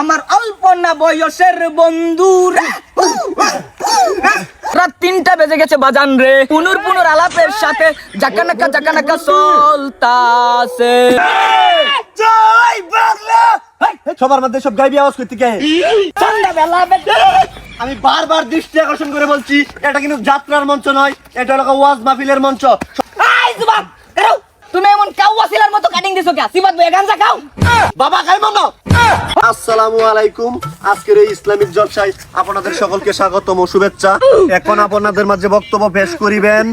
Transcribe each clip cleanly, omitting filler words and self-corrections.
আমার অল্প না বয়সের বন্ধুরা রাত 3টা বেজে গেছে বাজান রে, পুনুর আলাপের সাথে জাকানাকা চলতাছে। জয় বাংলা। সবার মধ্যে সব গাইবি আওয়াজ করতে কে? সন্ধ্যাবেলা আমি বারবার দৃষ্টি আকর্ষণ করে বলছি, এটা কিন্তু যাত্রার মঞ্চ নয়, এটা হলো ওয়াজ মাহফিলের মঞ্চ। তুমি এমন কাউয়াছিলার মতো কাটিং দিছো কে? সিবাত বয়ে গাঞ্জা খাও। বাবা খাই মানো। আসসালামু আলাইকুম। আজকের এই ইসলামিক জলসায় আপনাদের সকলকে স্বাগতম ও শুভেচ্ছা। এখন আপনাদের মাঝে বক্তব্য পেশ করিবেন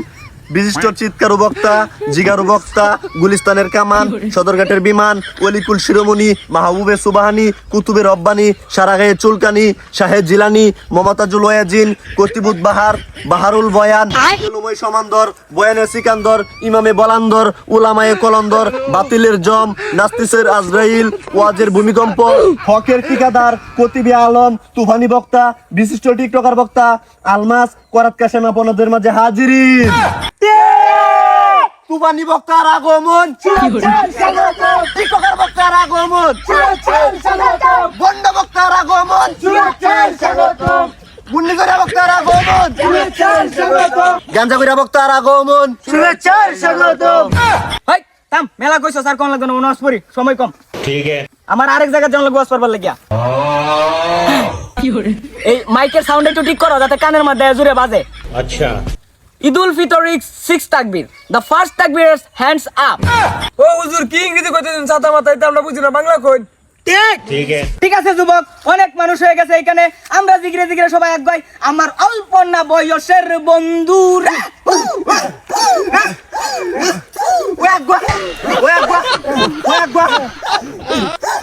বিশিষ্ট চিৎকার বক্তা, জিগারু বক্তা, গুলিস্তানের কামান, সদরঘাটের বিমান, অলিকুল শিরোমণি, মাহবুবে সুবাহানি, কুতুবে রব্বানি, সারাগায়ে চুলকানি, শাহেদ জিলানি, মমতাজুল ওয়াজিন, কতিবুত বাহার, বাহারুল বয়ান, উলুময় সমান্দর, বয়ানে সিকান্দর, ইমামে বলান্দর, উলামায়ে কলন্দর, বাতিলের জম, নাস্তিসের আজরাইল, ওয়াজের ভূমিকম্প, হকের ঠিকাদার, কতিবে আলম, তুফানি বক্তা, বিশিষ্ট টিকটকার বক্তা আলমাস করাত কাশেম আপনাদের মাঝে হাজিরিন। তুফানি বক্তার আগমন, টিকটকার বক্তার আগমন, বন্ড বক্তার আগমন, বুন্ডিগড়া বক্তার আগমন, গাঞ্জাগড়া বক্তার আগমন, শুভেচ্ছার স্বাগতম। হাই থাম, মেলা কইছো স্যার কোন লাগবে না, ওনাস পড়ি, সময় কম। ठीक है। আমার আরেক জায়গা জানলে গোয়াস পড়বার লাগিয়া। এই মাইকের সাউন্ড একটু ঠিক করো যাতে কানের মধ্যে জুড়ে বাজে। अच्छा। ঈদুল ফিতর 6 তাকবীর। The first takbir is hands up. ও হুজুর কি ইংরেজি কইতেছেন ছাতা মাথায়, আমরা বুঝি না, বাংলা কই। ठीक है। ঠিক আছে যুবক, অনেক মানুষ হয়ে গেছে এখানে, আমরা জিগরে সবাই এক গাই, আমার অল্প না বয়সের বন্ধুরা।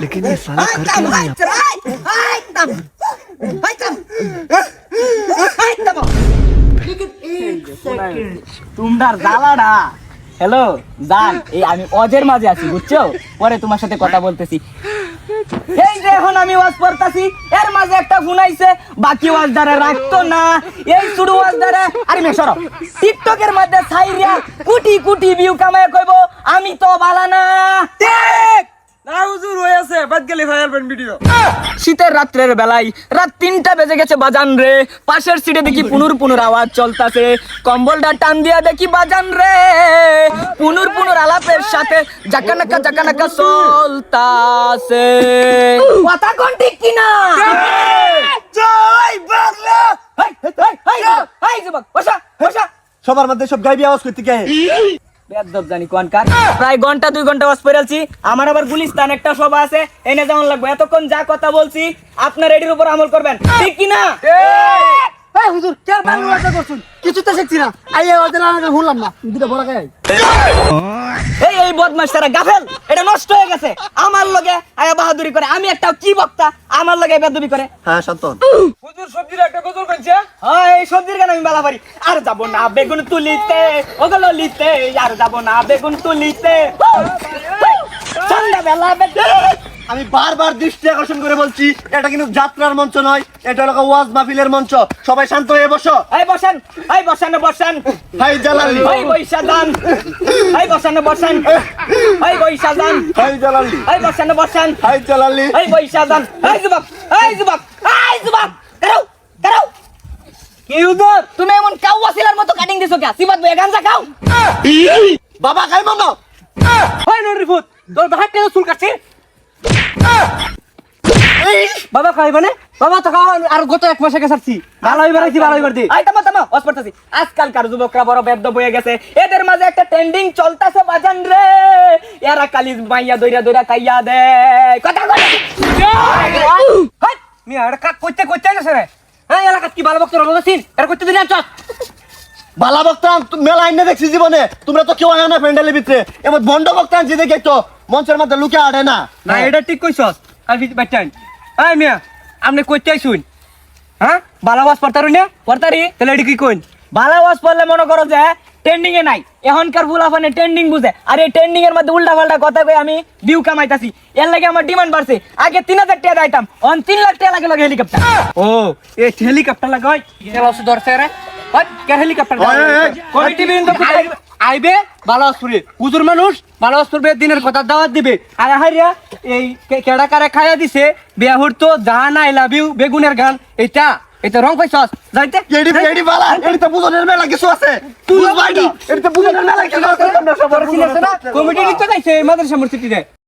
लेकिन ये साला कर क्या रहा है? তোমরা জ্বালাডা। হ্যালো জান, এই আমি অজের মাঝে আছি বুঝছো, পরে তোমার সাথে কথা বলতেছি। এই যে এখন আমি ওয়াজ পড়তাছি, এর মাঝে একটা ফোন আইছে, বাকি ওয়াজ দ্বারা রাখতো না, এই শুরু ওয়াজ দ্বারা আরে মেশরো টিকটকের মধ্যে ছাইরিয়া কোটি ভিউ কামায় কইবো আমি তো বালা না। ঠিক না হুজুর হয়ে আছে, বাদ গেলে ফায়ারবেন ভিডিও। শীতের রাত্রের বেলায় রাত 3টা বেজে গেছে বাজান রে, পাশের সিটে দেখি পুনুর আওয়াজ চলতাছে, কম্বলটা টান দিয়া দেখি বাজান রে, পুনুর আলাপের সাথে জাকানাকা চলতাছে। কথা কোন ঠিক কিনা? জয় বাংলা। হাই যুবক বসা। সবার মধ্যে সব গাইবি আওয়াজ করতে কে? বেয়াদব জানি কোনকার। প্রায় ঘন্টা 2 ঘন্টা ওয়াজ পড়ালছি, আমার আবার গুলিস্তান একটা সভা আছে, এনে যেমন লাগবে, এতক্ষণ যা কথা বলছি আপনার এটির উপর আমল করবেন, ঠিক কি না? এই হুজুর কে বাংলা ভাষা করছুন, কিছু তো শিখছি না, আই ওদের আগে শুনলাম না, দুটো বড় গায়। এই বদমাশ সারা গাফেল, এটা নষ্ট হয়ে গেছে। আমার লগে আয়া বাহাদুরি করে, আমি একটা কি বক্তা, আমার লগে বেদবি করে। হ্যাঁ শান্তন। হুজুর সবজির একটা গজল কইছে। হ্যাঁ এই সবজির গান আমি বালা পারি। আর যাব না বেগুন তুলিতে, ওগুলো লিতে, আর যাব না বেগুন তুলিতে, সন্ধ্যাবেলা আমি বারবার দৃষ্টি আকর্ষণ করে বলছি, এটা কিন্তু যাত্রার মঞ্চ নয়, এটা হলো ওয়াজ মাহফিলের মঞ্চ। সবাই শান্ত হয়ে বসো। এই বসেন। হাই জালালি, এই বইসা যান। এই বসেন। এই বইসা যান। হাই জালালি, এই বসেন। হাই জালালি। এই বইসা যান। এই যুবক। দাঁড়াও। কি হুজুর তুমি এমন কাউয়াছিলার মতো কাটিং দিছো কে? সিবাত বয়ে গাঞ্জা খাও। বাবা খাই মানো। হয় নরিফুত, তোর বাহার কেন চুল কাটছিস? বাবা খাইবে না, বাবা তো খাওয়া আর গত এক মাসে গেছাচ্ছি, ভালো হইবার দি। আই তামা হসপিটাল আজকালকার যুবকরা বড় বেদ্য বয়ে গেছে, এদের মাঝে একটা ট্রেন্ডিং চলতেছে বাজান রে, এরা কালি মাইয়া দইরা কাইয়া দে কথা কই। হাই মি আর কা কইতে গেছে রে। হ্যাঁ এলাকাত কি ভালো বক্তব্য বলছিস, এর কইতে দিলাম চল। বালা বক্তা মেলা আইনে দেখছি জীবনে, তোমরা তো কেউ আয় না প্যান্ডেলের ভিতরে, এমন বন্ড বক্তা যে দেখে তো মঞ্চের মধ্যে লুকে আড়ে না। না এটা ঠিক কইছস, আর বাইটান। এই মিয়া আপনি কইতে আইছুন? হ্যাঁ ভালো ওয়াজ পড়তারু না? পড়তারি তাহলে এডি কি কইন? ভালো ওয়াজ পড়লে মনে করো যে ট্রেন্ডিং এ নাই, এখনকার ফুলাফানে ট্রেন্ডিং বুঝে, আর এই ট্রেন্ডিং এর মধ্যে উল্টা পাল্টা কথা কই আমি ভিউ কামাইতাছি, এর লাগে আমার ডিমান্ড বাড়ছে। আগে 3000 টাকা দাইতাম, অন 3 লাখ টাকা লাগে হেলিকপ্টার। ও এই হেলিকপ্টার লাগাই তেল ওষুধ ধরছে রে। ওই কে হেলিকপ্টার ওই, ওই, কমিটি বিন্দু আইবে বালাসপুরে হুজুর মানুষ বালাসপুরে দিনের কথা দাওয়াত দিবে আর হারিয়া এই কেডা কারে খাইয়া দিছে বিয়াহুর তো জাহান আই লাভ ইউ বেগুনের গান এটা এটা রং পাইছস যাইতে এডি বালা এডি তো বুঝনের মেলা কিছু আছে তুই ভাই এডি তো বুঝনের মেলা কিছু আছে কমিটি নিতে যাইছে মাদ্রাসা মসজিদে